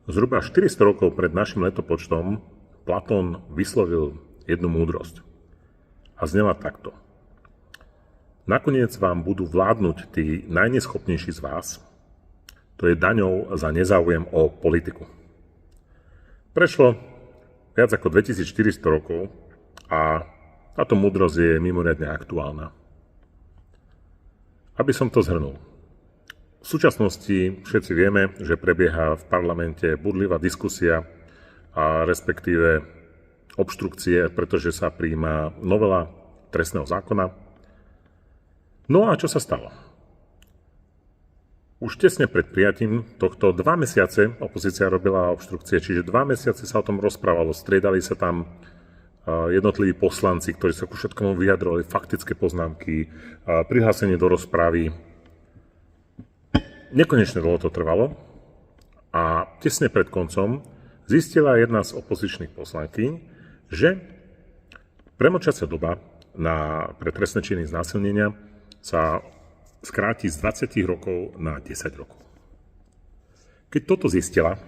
Zhruba 400 rokov pred našim letopočtom Platón vyslovil jednu múdrosť. A znela takto. Nakoniec vám budú vládnuť tí najneschopnejší z vás, to je daňou za nezáujem o politiku. Prešlo viac ako 2400 rokov a táto múdrosť je mimoriadne aktuálna. Aby som to zhrnul. V súčasnosti všetci vieme, že prebieha v parlamente burlivá diskusia a respektíve obštrukcie, pretože sa prijíma novela trestného zákona. No a čo sa stalo? Už tesne pred prijatím tohto 2 mesiace opozícia robila obštrukcie, čiže 2 mesiace sa o tom rozprávalo, striedali sa tam jednotliví poslanci, ktorí sa ku všetkomu vyjadrovali, faktické poznámky, prihlásenie do rozpravy. Nekonečne dlho to trvalo a tesne pred koncom zistila jedna z opozičných poslankyň, že premlčacia doba pre trestné činy znásilnenia sa skráti z 20 rokov na 10 rokov. Keď toto zistila,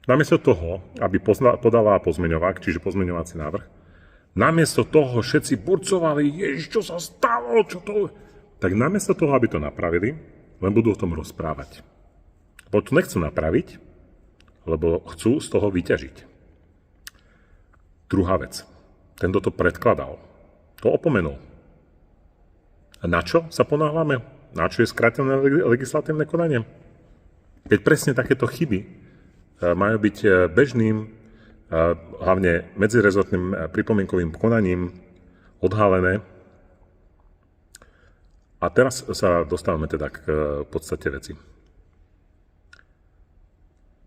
namiesto toho, aby podala pozmeňovák, čiže pozmeňovací návrh, namiesto toho všetci burcovali, ježiš, čo sa stalo, čo to... Tak namiesto toho, aby to napravili, len budú o tom rozprávať. Lebo to nechcú napraviť, lebo chcú z toho vyťažiť. Druhá vec. Ten, kto to predkladal, to opomenul. A na čo sa ponáhľame? Na čo je skrátené legislatívne konanie? Keď presne takéto chyby majú byť bežným, hlavne medzirezortným pripomienkovým konaním odhalené. A teraz sa dostávame teda k podstate veci.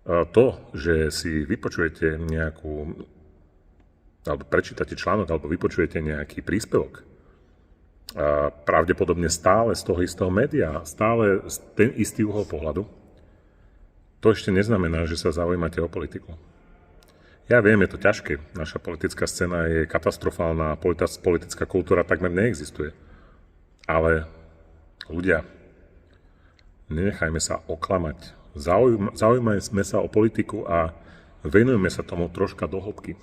To, že si vypočujete nejakú, alebo prečítate článok, alebo vypočujete nejaký príspevok, pravdepodobne stále z toho istého média, stále ten istý uhol pohľadu, to ešte neznamená, že sa zaujímate o politiku. Ja viem, je to ťažké. Naša politická scéna je katastrofálna, politická kultúra takmer neexistuje. Ale ľudia, nenechajme sa oklamať. Zaujímajme sa o politiku a venujme sa tomu troška do hĺbky.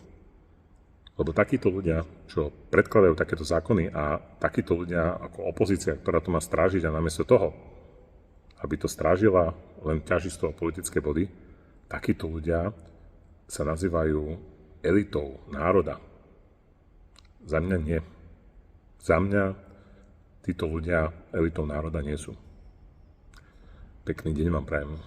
Lebo takíto ľudia, čo predkladajú takéto zákony a takíto ľudia ako opozícia, ktorá to má strážiť a namiesto toho, aby to strážila len ťažisto politické body, takíto ľudia sa nazývajú elitou národa. Za mňa nie. Za mňa títo ľudia elitou národa nie sú. Pekný deň vám prajem.